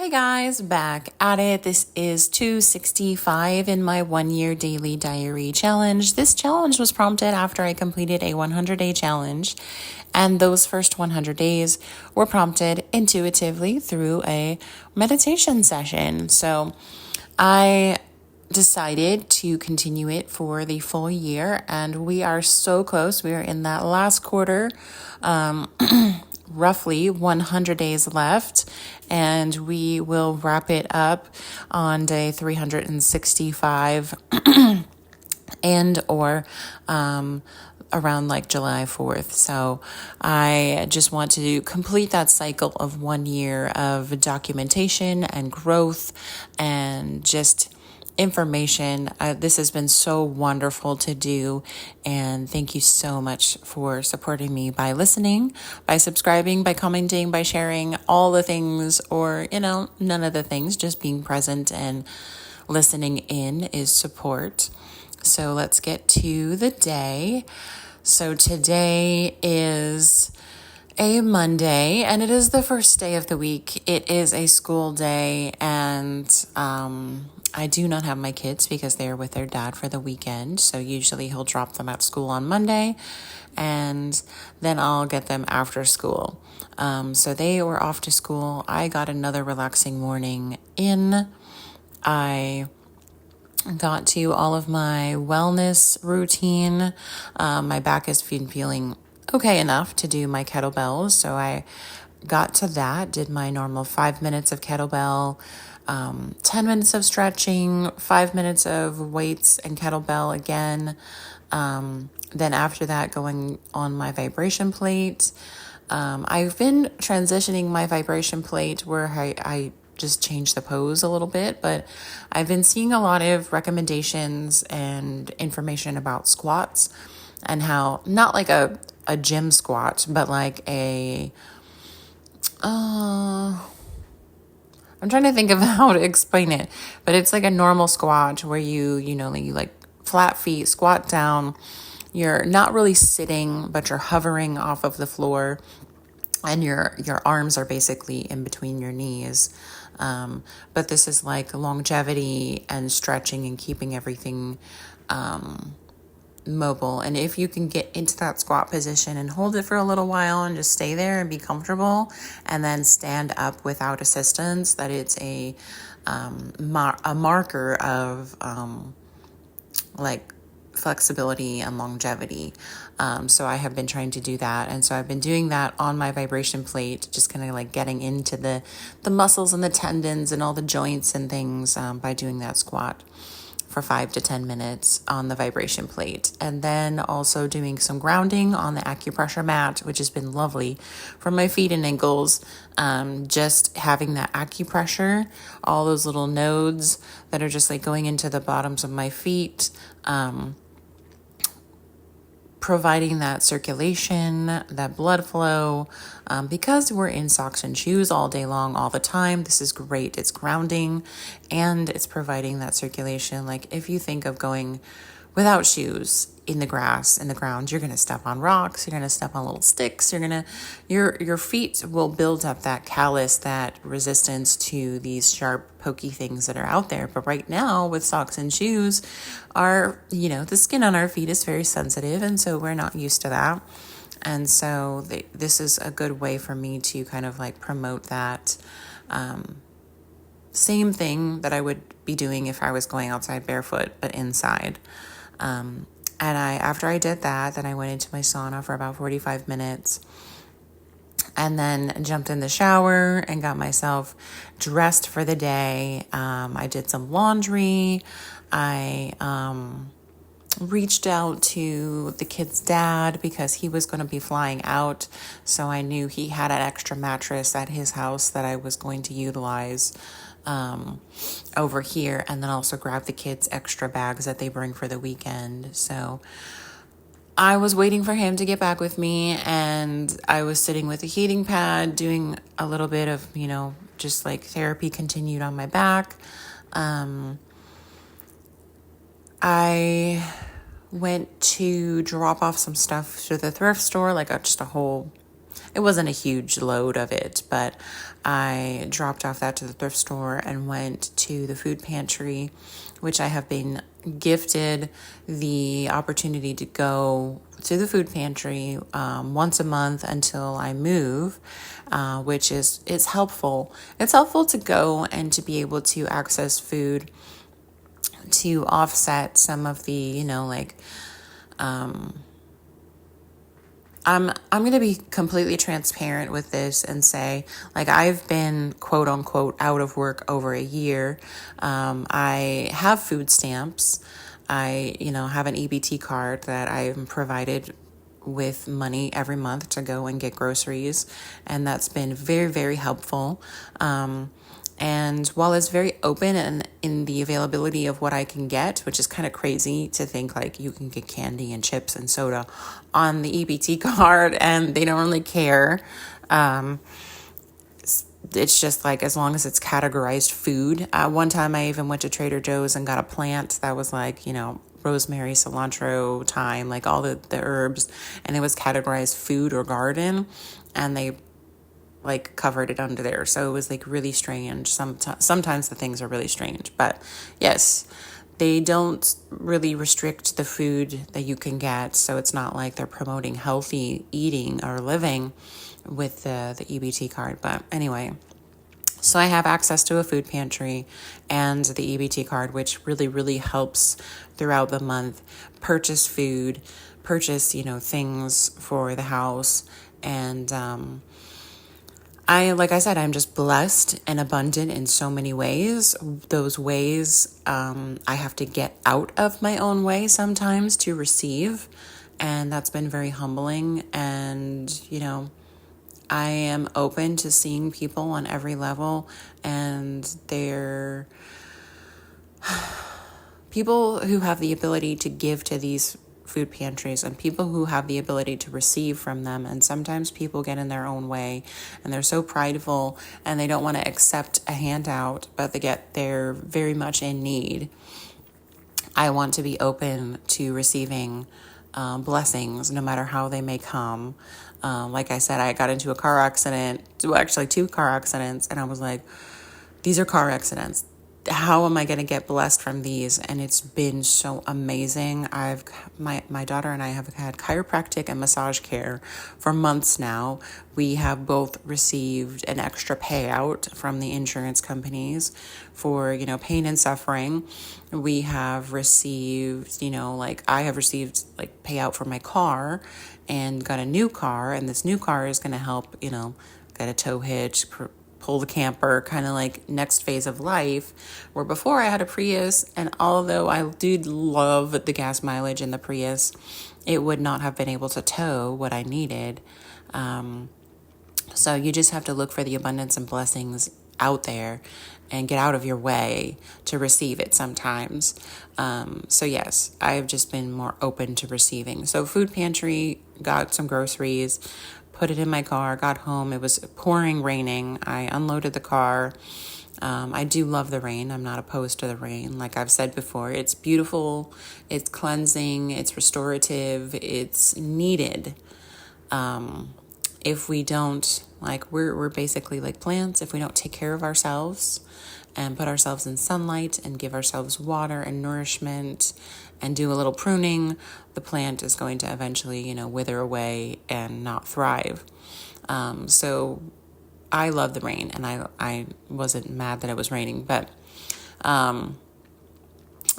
Hey guys, back at it. This is 265 in my 1 year daily diary challenge. This challenge was prompted after I completed a 100-day challenge, and those first 100 days were prompted intuitively through a meditation session. So I decided to continue it for the full year, and we are so close. We are in that last quarter. Roughly 100 days left, and we will wrap it up on day 365 and or around like July 4th. So I just want to complete that cycle of 1 year of documentation and growth and just information. This has been so wonderful to do, and thank you so much for supporting me by listening, by subscribing, by commenting, by sharing all the things, or none of the things. Just being present and listening in is support. So let's get to the day. So today is a Monday, and it is the first day of the week. It is a school day, and I do not have my kids because they are with their dad for the weekend. So usually he'll drop them at school on Monday, and then I'll get them after school. So they were off to school. I got another relaxing morning in. I got to all of my wellness routine. My back has been feeling okay enough to do my kettlebells. So I got to that, did my normal 5 minutes of kettlebell, 10 minutes of stretching, 5 minutes of weights and kettlebell again. Then after that, going on my vibration plate. I've been transitioning my vibration plate where I just change the pose a little bit, but I've been seeing a lot of recommendations and information about squats and how not like a gym squat, but like I'm trying to think of how to explain it, but it's like a normal squat where you like flat feet, squat down. You're not really sitting, but you're hovering off of the floor, and your arms are basically in between your knees. But this is like longevity and stretching and keeping everything mobile. And if you can get into that squat position and hold it for a little while and just stay there and be comfortable, and then stand up without assistance, that it's a marker of like flexibility and longevity. So I have been trying to do that. And so I've been doing that on my vibration plate, just kind of like getting into the muscles and the tendons and all the joints and things by doing that squat for 5 to 10 minutes on the vibration plate. And then also doing some grounding on the acupressure mat, which has been lovely for my feet and ankles. Just having that acupressure, all those little nodes that are just like going into the bottoms of my feet, providing that circulation, that blood flow. Because we're in socks and shoes all day long, all the time, this is great. It's grounding and it's providing that circulation. Like if you think of going without shoes in the grass, in the ground, you're going to step on rocks, you're going to step on little sticks, your feet will build up that callus, that resistance to these sharp, pokey things that are out there. But right now with socks and shoes, the skin on our feet is very sensitive, and so we're not used to that. And so this is a good way for me to kind of like promote that same thing that I would be doing if I was going outside barefoot, but inside. And after I did that, then I went into my sauna for about 45 minutes and then jumped in the shower and got myself dressed for the day. I did some laundry. I reached out to the kid's dad because he was going to be flying out. So I knew he had an extra mattress at his house that I was going to utilize over here, and then also grab the kids' extra bags that they bring for the weekend. So I was waiting for him to get back with me, and I was sitting with a heating pad doing a little bit of, just like therapy continued on my back. I went to drop off some stuff to the thrift store, like just a whole it wasn't a huge load of it, but I dropped off that to the thrift store and went to the food pantry, which I have been gifted the opportunity to go to the food pantry once a month until I move, which is it's helpful. It's helpful to go and to be able to access food to offset some of the, I'm going to be completely transparent with this and say, like, I've been quote unquote out of work over a year. I have food stamps. I, have an EBT card that I'm provided with money every month to go and get groceries. And that's been very, very helpful. And while it's very open and in the availability of what I can get, which is kind of crazy to think like you can get candy and chips and soda on the EBT card and they don't really care. It's just like as long as it's categorized food. One time I even went to Trader Joe's and got a plant that was like, rosemary, cilantro, thyme, like all the herbs, and it was categorized food or garden, and they like covered it under there. So it was like really strange. Sometimes the things are really strange, but yes, they don't really restrict the food that you can get. So it's not like they're promoting healthy eating or living with the EBT card. But anyway, so I have access to a food pantry and the EBT card, which really, really helps throughout the month purchase food, purchase, things for the house. And, like I said, I'm just blessed and abundant in so many ways. Those ways, I have to get out of my own way sometimes to receive. And that's been very humbling. And, I am open to seeing people on every level, and they're people who have the ability to give to these food pantries and people who have the ability to receive from them. And sometimes people get in their own way and they're so prideful and they don't want to accept a handout, but they're very much in need. I want to be open to receiving blessings, no matter how they may come. Like I said, I got into a car accident, actually 2 car accidents, and I was like, these are car accidents. How am I going to get blessed from these? And it's been so amazing. My daughter and I have had chiropractic and massage care for months now. We have both received an extra payout from the insurance companies for, pain and suffering. We have received, I have received like payout for my car and got a new car. And this new car is going to help, get a tow hitch, pull the camper, kind of like next phase of life, where before I had a Prius, and although I did love the gas mileage in the Prius, it would not have been able to tow what I needed. So you just have to look for the abundance and blessings out there and get out of your way to receive it sometimes. So yes, I've just been more open to receiving. So food pantry, got some groceries, put it in my car, got home. It was pouring raining. I unloaded the car. I do love the rain. I'm not opposed to the rain. Like I've said before, it's beautiful, it's cleansing, it's restorative, it's needed. If we don't, we're basically like plants. If we don't take care of ourselves and put ourselves in sunlight and give ourselves water and nourishment and do a little pruning, the plant is going to eventually, wither away and not thrive. So I love the rain, and I wasn't mad that it was raining, but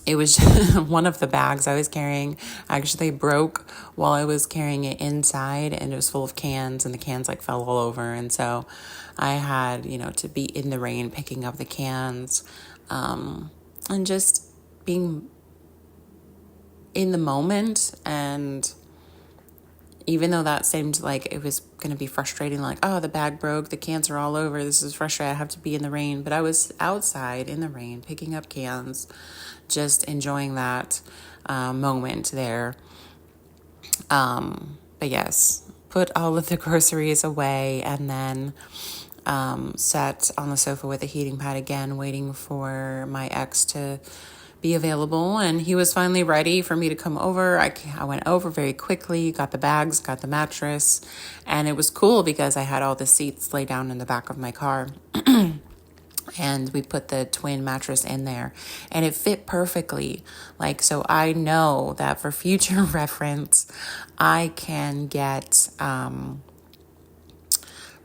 it was one of the bags I was carrying actually broke while I was carrying it inside, and it was full of cans, and the cans fell all over. And so I had, to be in the rain picking up the cans, and just being in the moment. And even though that seemed like it was going to be frustrating, the bag broke, the cans are all over, this is frustrating, I have to be in the rain. But I was outside in the rain picking up cans, just enjoying that moment there. But yes, put all of the groceries away, and then sat on the sofa with a heating pad again, waiting for my ex to be available. And he was finally ready for me to come over. I went over very quickly, got the bags, got the mattress, and it was cool because I had all the seats laid down in the back of my car. And we put the twin mattress in there and it fit perfectly. Like, so I know that for future reference, I can get,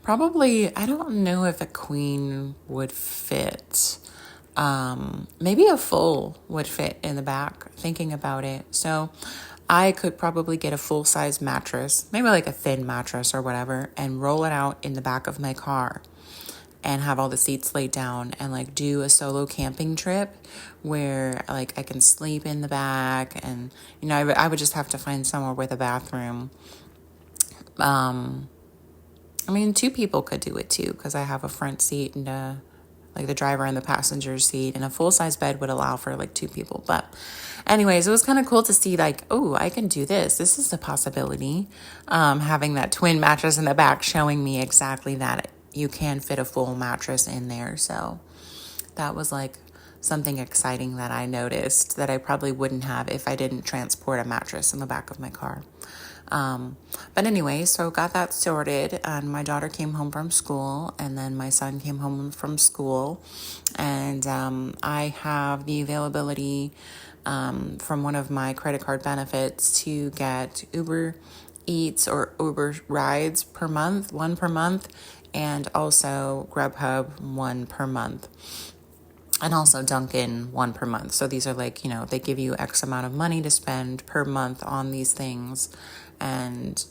probably, I don't know if a queen would fit. Maybe a full would fit in the back, thinking about it. So I could probably get a full size mattress, maybe like a thin mattress or whatever, and roll it out in the back of my car and have all the seats laid down and like do a solo camping trip where like I can sleep in the back. And, you know, I would just have to find somewhere with a bathroom. I mean, two people could do it too, because I have a front seat and like the driver and the passenger seat, and a full-size bed would allow for like two people. But anyways, it was kind of cool to see like, oh, I can do this. This is a possibility. Having that twin mattress in the back showing me exactly that you can fit a full mattress in there. So that was like something exciting that I noticed that I probably wouldn't have if I didn't transport a mattress in the back of my car. But anyway, so got that sorted, and my daughter came home from school, and then my son came home from school, and I have the availability from one of my credit card benefits to get Uber Eats or Uber rides per month, one per month, and also Grubhub, one per month. And also Dunkin', one per month. So these are like, you know, they give you X amount of money to spend per month on these things. And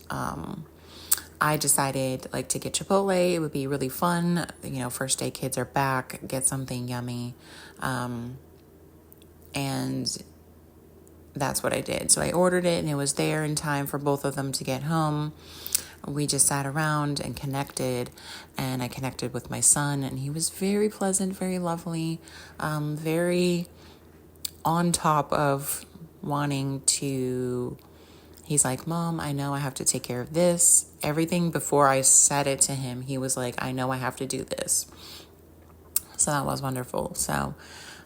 I decided like to get Chipotle. It would be really fun. You know, first day kids are back, get something yummy. And that's what I did. So I ordered it and it was there in time for both of them to get home. We just sat around and connected, and I connected with my son, and he was very pleasant, very lovely, very on top of wanting to. He's like, Mom, I know I have to take care of this. Everything before I said it to him, he was like, I know I have to do this. So that was wonderful. So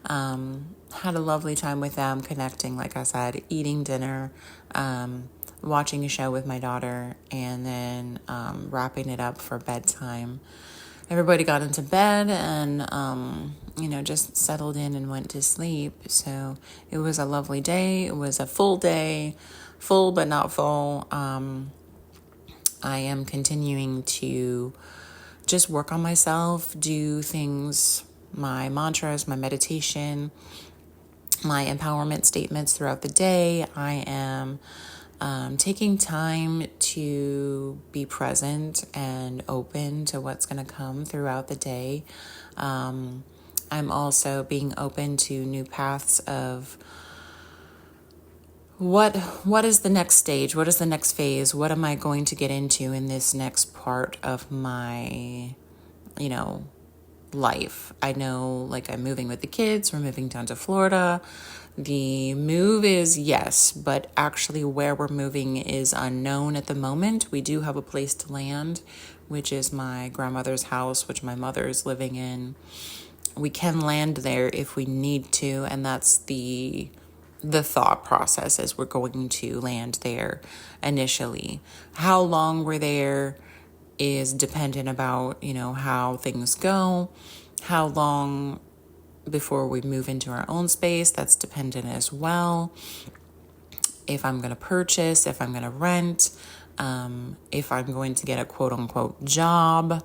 had a lovely time with them, connecting, like I said, eating dinner, watching a show with my daughter, and then wrapping it up for bedtime. Everybody got into bed and, you know, just settled in and went to sleep. So it was a lovely day. It was a full day, full but not full. I am continuing to just work on myself, do things, my mantras, my meditation, my empowerment statements throughout the day. I am taking time to be present and open to what's going to come throughout the day. I'm also being open to new paths of what is the next stage? What is the next phase? What am I going to get into in this next part of my, you know, life? I know, like, I'm moving with the kids. We're moving down to Florida. The move is yes, but actually where we're moving is unknown at the moment. We do have a place to land, which is my grandmother's house, which my mother is living in. We can land there if we need to, and that's the thought process is we're going to land there initially. How long we're there is dependent about, you know, how things go. How long before we move into our own space, that's dependent as well. If I'm going to purchase, if I'm going to rent, if I'm going to get a quote unquote job.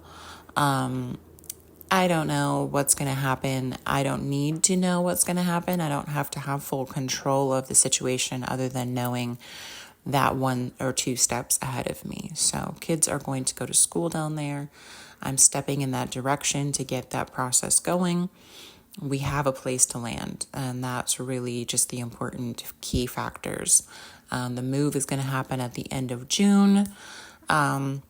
I don't know what's going to happen. I don't need to know what's going to happen. I don't have to have full control of the situation other than knowing that 1 or 2 steps ahead of me. So kids are going to go to school down there. I'm stepping in that direction to get that process going. We have a place to land, and that's really just the important key factors. The move is going to happen at the end of June. I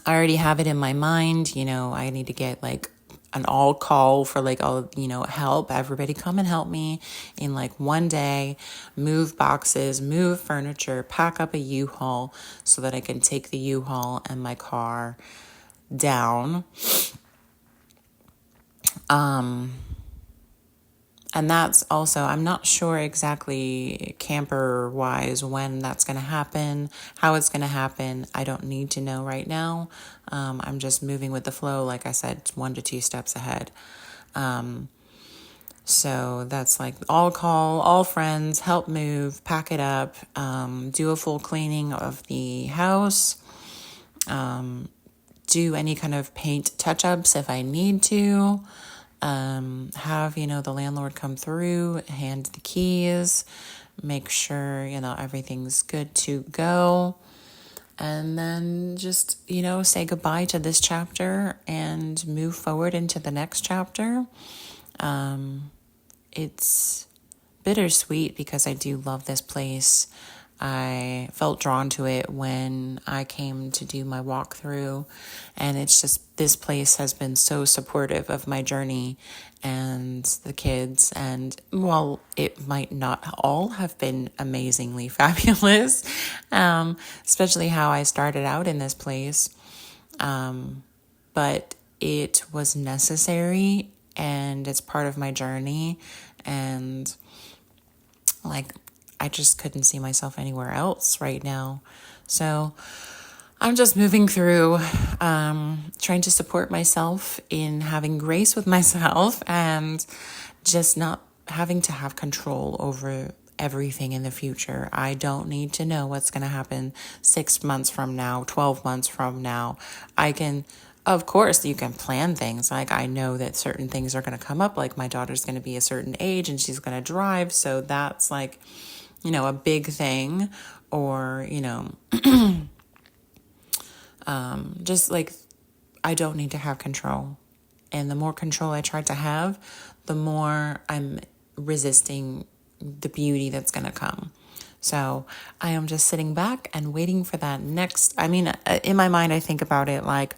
already have it in my mind. You know, I need to get like an all call for like all, you know, help. Everybody come and help me in like one day, move boxes, move furniture, pack up a U-Haul so that I can take the U-Haul and my car down. And that's also, I'm not sure exactly camper wise when that's going to happen, how it's going to happen. I don't need to know right now. I'm just moving with the flow. Like I said, 1 to 2 steps ahead. So that's like all call, all friends, help move, pack it up, do a full cleaning of the house, do any kind of paint touch-ups if I need to, have, the landlord come through, hand the keys, make sure, everything's good to go. And then just, say goodbye to this chapter and move forward into the next chapter. It's bittersweet because I do love this place. I felt drawn to it when I came to do my walkthrough, and it's just, this place has been so supportive of my journey and the kids. And while it might not all have been amazingly fabulous, especially how I started out in this place, but it was necessary and it's part of my journey. And like, I just couldn't see myself anywhere else right now. So I'm just moving through, trying to support myself in having grace with myself and just not having to have control over everything in the future. I don't need to know what's going to happen 6 months from now, 12 months from now. Of course, you can plan things. Like, I know that certain things are going to come up, like my daughter's going to be a certain age and she's going to drive. So that's like, a big thing. Or, just like, I don't need to have control. And the more control I try to have, the more I'm resisting the beauty that's going to come. So I am just sitting back and waiting for that next. In my mind, I think about it like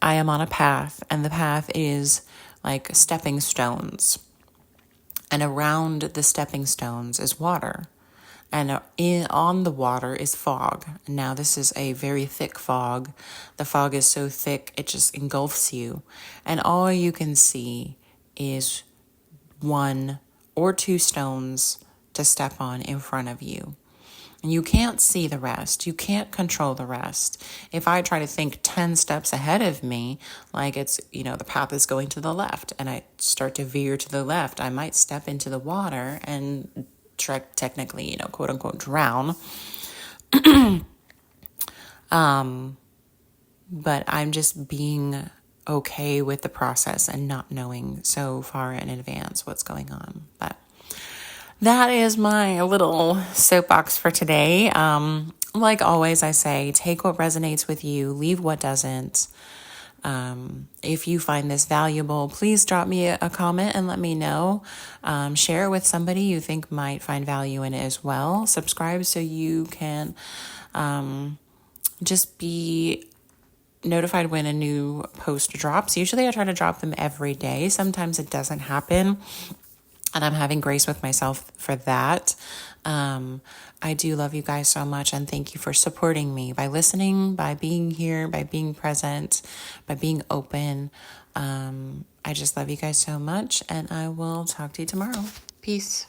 I am on a path, and the path is like stepping stones. And around the stepping stones is water. And on the water is fog. Now, this is a very thick fog. The fog is so thick, it just engulfs you. And all you can see is 1 or 2 stones to step on in front of you. And you can't see the rest. You can't control the rest. If I try to think 10 steps ahead of me, like it's, the path is going to the left, and I start to veer to the left, I might step into the water and technically, quote unquote, drown. But I'm just being okay with the process and not knowing so far in advance what's going on. But that is my little soapbox for today. Like always, I say, take what resonates with you, leave what doesn't. If you find this valuable, please drop me a comment and let me know. Share it with somebody you think might find value in it as well. Subscribe so you can just be notified when a new post drops. Usually I try to drop them every day. Sometimes it doesn't happen, and I'm having grace with myself for that. I do love you guys so much, and thank you for supporting me by listening, by being here, by being present, by being open. I just love you guys so much, and I will talk to you tomorrow. Peace.